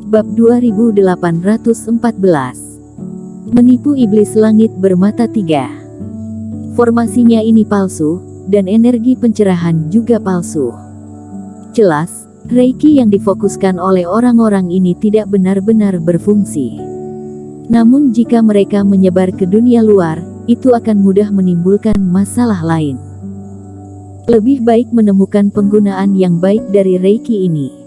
Bab 2814. Menipu iblis langit bermata 3. Formasinya ini palsu, dan energi pencerahan juga palsu. Jelas, Reiki yang difokuskan oleh orang-orang ini tidak benar-benar berfungsi. Namun jika mereka menyebar ke dunia luar, itu akan mudah menimbulkan masalah lain. Lebih baik menemukan penggunaan yang baik dari Reiki ini.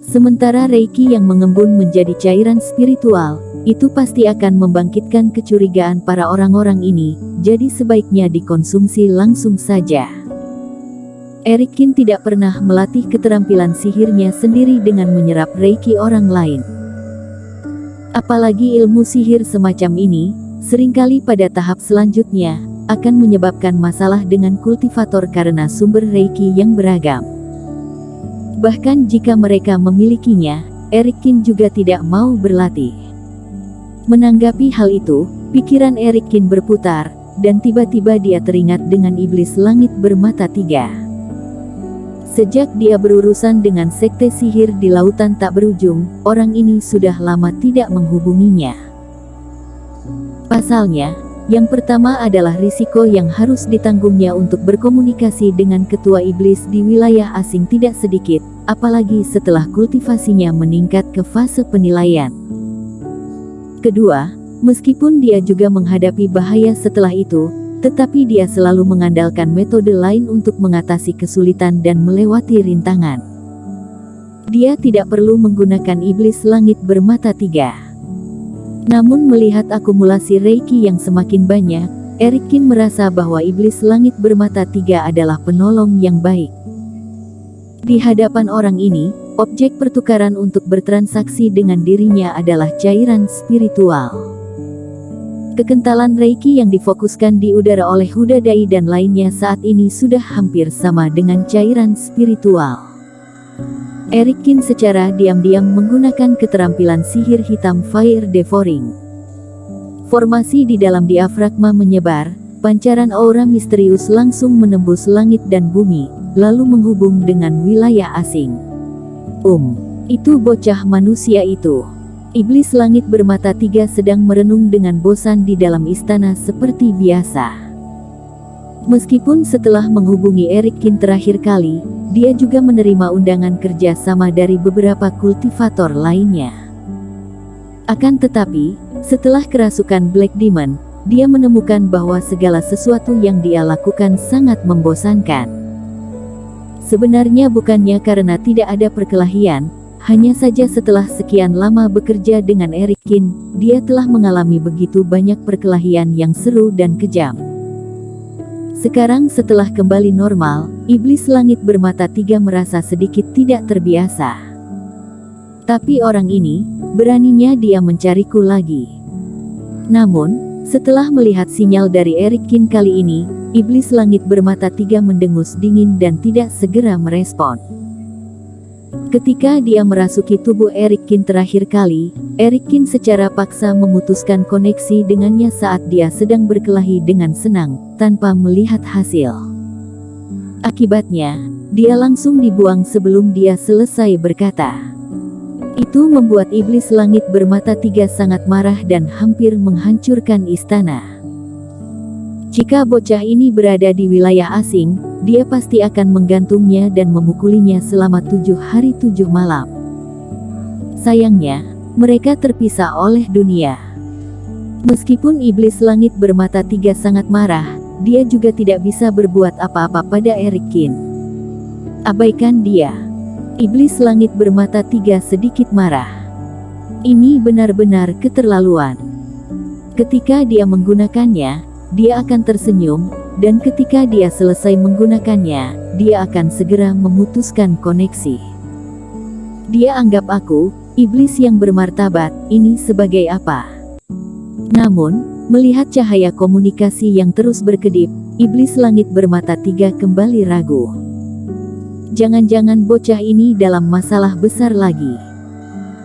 Sementara Reiki yang mengembun menjadi cairan spiritual, itu pasti akan membangkitkan kecurigaan para orang-orang ini, jadi sebaiknya dikonsumsi langsung saja. Erikin tidak pernah melatih keterampilan sihirnya sendiri dengan menyerap Reiki orang lain. Apalagi ilmu sihir semacam ini, seringkali pada tahap selanjutnya, akan menyebabkan masalah dengan kultivator karena sumber Reiki yang beragam. Bahkan jika mereka memilikinya, Erikin juga tidak mau berlatih. Menanggapi hal itu, pikiran Erikin berputar, dan tiba-tiba dia teringat dengan iblis langit bermata 3. Sejak dia berurusan dengan sekte sihir di lautan tak berujung, orang ini sudah lama tidak menghubunginya. Pasalnya, yang pertama adalah risiko yang harus ditanggungnya untuk berkomunikasi dengan ketua iblis di wilayah asing tidak sedikit, apalagi setelah kultivasinya meningkat ke fase penilaian. Kedua, meskipun dia juga menghadapi bahaya setelah itu, tetapi dia selalu mengandalkan metode lain untuk mengatasi kesulitan dan melewati rintangan. Dia tidak perlu menggunakan iblis langit bermata 3. Namun melihat akumulasi Reiki yang semakin banyak, Erikin merasa bahwa iblis langit bermata 3 adalah penolong yang baik. Di hadapan orang ini, objek pertukaran untuk bertransaksi dengan dirinya adalah cairan spiritual. Kekentalan Reiki yang difokuskan di udara oleh Hudadai dan lainnya saat ini sudah hampir sama dengan cairan spiritual. Erikin secara diam-diam menggunakan keterampilan sihir hitam Fire Devouring. Formasi di dalam diafragma menyebar, pancaran aura misterius langsung menembus langit dan bumi, lalu menghubung dengan wilayah asing. Itu bocah manusia itu. Iblis langit bermata 3 sedang merenung dengan bosan di dalam istana seperti biasa. Meskipun setelah menghubungi Erikin terakhir kali, dia juga menerima undangan kerja sama dari beberapa kultivator lainnya. Akan tetapi, setelah kerasukan Black Demon, dia menemukan bahwa segala sesuatu yang dia lakukan sangat membosankan. Sebenarnya bukannya karena tidak ada perkelahian, hanya saja setelah sekian lama bekerja dengan Erikin, dia telah mengalami begitu banyak perkelahian yang seru dan kejam. Sekarang setelah kembali normal, iblis langit bermata 3 merasa sedikit tidak terbiasa. Tapi orang ini, beraninya dia mencariku lagi. Namun, setelah melihat sinyal dari Erikin kali ini, iblis langit bermata 3 mendengus dingin dan tidak segera merespon. Ketika dia merasuki tubuh Erikin terakhir kali, Erikin secara paksa memutuskan koneksi dengannya saat dia sedang berkelahi dengan senang, tanpa melihat hasil. Akibatnya, dia langsung dibuang sebelum dia selesai berkata. Itu membuat iblis langit bermata 3 sangat marah dan hampir menghancurkan istana. Jika bocah ini berada di wilayah asing, dia pasti akan menggantungnya dan memukulinya selama 7 hari 7 malam. Sayangnya, mereka terpisah oleh dunia. Meskipun iblis langit bermata 3 sangat marah, dia juga tidak bisa berbuat apa-apa pada Erikin. Abaikan dia. Iblis langit bermata 3 sedikit marah. Ini benar-benar keterlaluan. Ketika dia menggunakannya, dia akan tersenyum, dan ketika dia selesai menggunakannya, dia akan segera memutuskan koneksi. Dia anggap aku, iblis yang bermartabat, ini sebagai apa? Namun, melihat cahaya komunikasi yang terus berkedip, iblis langit bermata 3 kembali ragu. Jangan-jangan bocah ini dalam masalah besar lagi.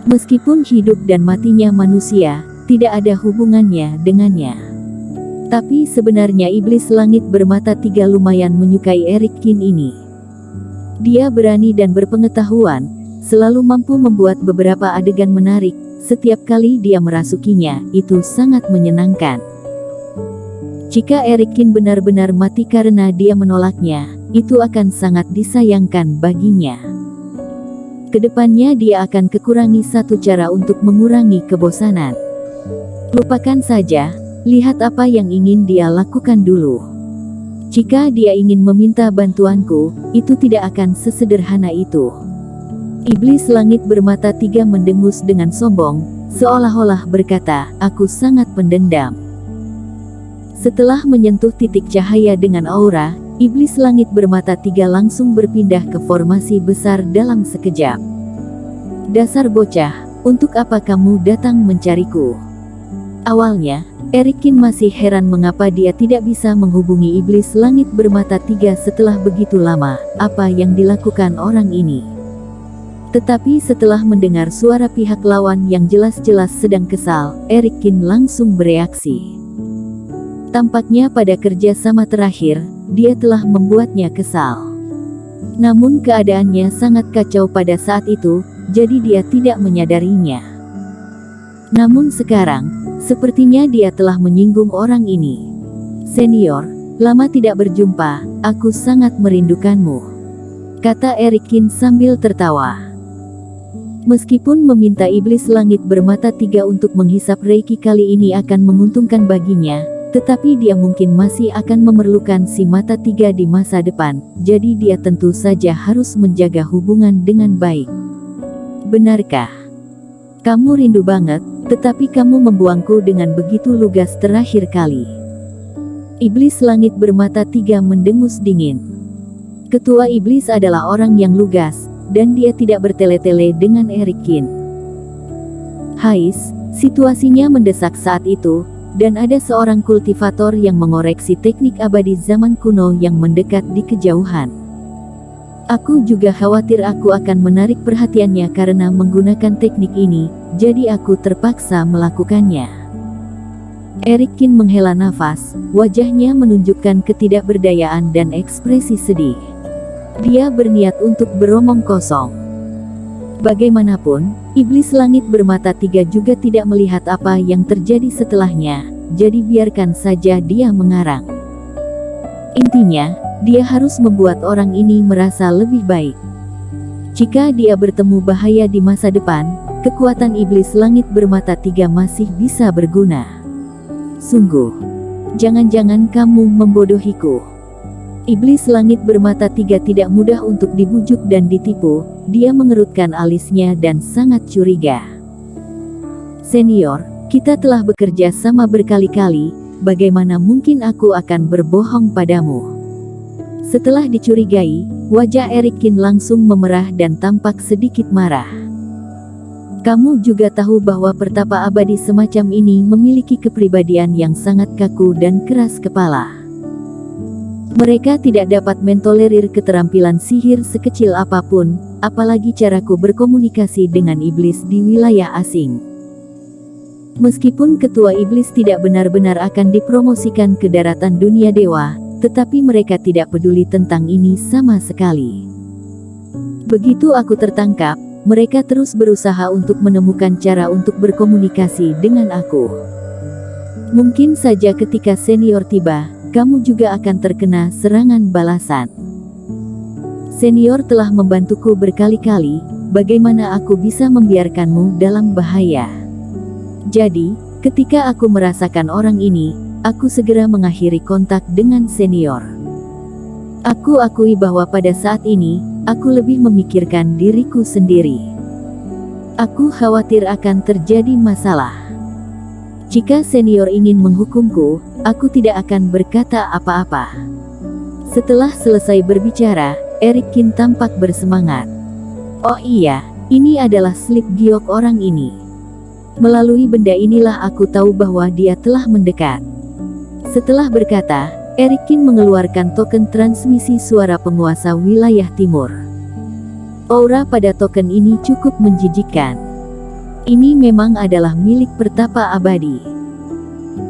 Meskipun hidup dan matinya manusia, tidak ada hubungannya dengannya. Tapi sebenarnya iblis langit bermata 3 lumayan menyukai Erikin ini. Dia berani dan berpengetahuan, selalu mampu membuat beberapa adegan menarik. Setiap kali dia merasukinya, itu sangat menyenangkan. Jika Erikin benar-benar mati karena dia menolaknya, itu akan sangat disayangkan baginya. Kedepannya dia akan kekurangi satu cara untuk mengurangi kebosanan. Lupakan saja, lihat apa yang ingin dia lakukan dulu. Jika dia ingin meminta bantuanku, itu tidak akan sesederhana itu. Iblis langit bermata 3 mendengus dengan sombong, seolah-olah berkata, aku sangat pendendam. Setelah menyentuh titik cahaya dengan aura, iblis langit bermata 3 langsung berpindah ke formasi besar dalam sekejap. Dasar bocah, untuk apa kamu datang mencariku? Awalnya, Erikin masih heran mengapa dia tidak bisa menghubungi iblis langit bermata 3 setelah begitu lama, apa yang dilakukan orang ini. Tetapi setelah mendengar suara pihak lawan yang jelas-jelas sedang kesal, Erikin langsung bereaksi. Tampaknya pada kerjasama terakhir, dia telah membuatnya kesal. Namun keadaannya sangat kacau pada saat itu, jadi dia tidak menyadarinya. Namun sekarang, sepertinya dia telah menyinggung orang ini. Senior, lama tidak berjumpa, aku sangat merindukanmu, kata Erikin sambil tertawa. Meskipun meminta iblis langit bermata 3 untuk menghisap Reiki kali ini akan menguntungkan baginya, tetapi dia mungkin masih akan memerlukan si mata 3 di masa depan, jadi dia tentu saja harus menjaga hubungan dengan baik. Benarkah? Kamu rindu banget, tetapi kamu membuangku dengan begitu lugas terakhir kali. Iblis langit bermata 3 mendengus dingin. Ketua iblis adalah orang yang lugas, dan dia tidak bertele-tele dengan Erikin. Hais, situasinya mendesak saat itu, dan ada seorang kultivator yang mengoreksi teknik abadi zaman kuno yang mendekat di kejauhan. Aku juga khawatir aku akan menarik perhatiannya karena menggunakan teknik ini, jadi aku terpaksa melakukannya. Erikin menghela nafas, wajahnya menunjukkan ketidakberdayaan dan ekspresi sedih. Dia berniat untuk beromong kosong. Bagaimanapun, iblis langit bermata 3 juga tidak melihat apa yang terjadi setelahnya, jadi biarkan saja dia mengarang. Intinya, dia harus membuat orang ini merasa lebih baik. Jika dia bertemu bahaya di masa depan, kekuatan iblis langit bermata 3 masih bisa berguna. Sungguh, jangan-jangan kamu membodohiku. Iblis langit bermata 3 tidak mudah untuk dibujuk dan ditipu, dia mengerutkan alisnya dan sangat curiga. Senior, kita telah bekerja sama berkali-kali, bagaimana mungkin aku akan berbohong padamu? Setelah dicurigai, wajah Erikin langsung memerah dan tampak sedikit marah. Kamu juga tahu bahwa pertapa abadi semacam ini memiliki kepribadian yang sangat kaku dan keras kepala. Mereka tidak dapat mentolerir keterampilan sihir sekecil apapun, apalagi caraku berkomunikasi dengan iblis di wilayah asing. Meskipun ketua iblis tidak benar-benar akan dipromosikan ke daratan dunia dewa, tetapi mereka tidak peduli tentang ini sama sekali. Begitu aku tertangkap, mereka terus berusaha untuk menemukan cara untuk berkomunikasi dengan aku. Mungkin saja ketika senior tiba, kamu juga akan terkena serangan balasan. Senior telah membantuku berkali-kali, bagaimana aku bisa membiarkanmu dalam bahaya? Jadi, ketika aku merasakan orang ini, aku segera mengakhiri kontak dengan senior. Aku akui bahwa pada saat ini, aku lebih memikirkan diriku sendiri. Aku khawatir akan terjadi masalah. Jika senior ingin menghukumku, aku tidak akan berkata apa-apa. Setelah selesai berbicara, Erikin tampak bersemangat. Oh iya, ini adalah slip giok orang ini. Melalui benda inilah aku tahu bahwa dia telah mendekat. Setelah berkata, Erikin mengeluarkan token transmisi suara penguasa wilayah timur. Aura pada token ini cukup menjijikkan. Ini memang adalah milik pertapa abadi.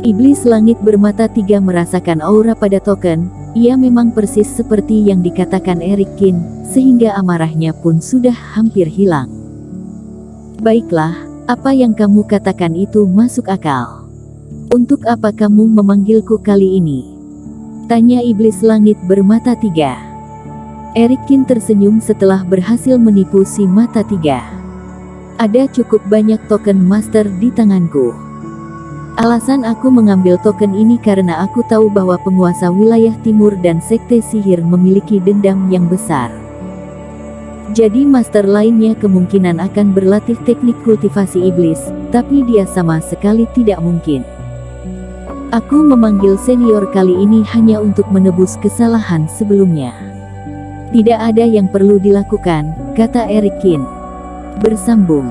Iblis langit bermata 3 merasakan aura pada token. Ia memang persis seperti yang dikatakan Eric Kin, sehingga amarahnya pun sudah hampir hilang. Baiklah, apa yang kamu katakan itu masuk akal. Untuk apa kamu memanggilku kali ini? Tanya iblis langit bermata 3. Eric Kin tersenyum setelah berhasil menipu si mata 3. Ada cukup banyak token master di tanganku. Alasan aku mengambil token ini karena aku tahu bahwa penguasa wilayah timur dan sekte sihir memiliki dendam yang besar. Jadi master lainnya kemungkinan akan berlatih teknik kultivasi iblis, tapi dia sama sekali tidak mungkin. Aku memanggil senior kali ini hanya untuk menebus kesalahan sebelumnya. Tidak ada yang perlu dilakukan, kata Eric Kin. Bersambung.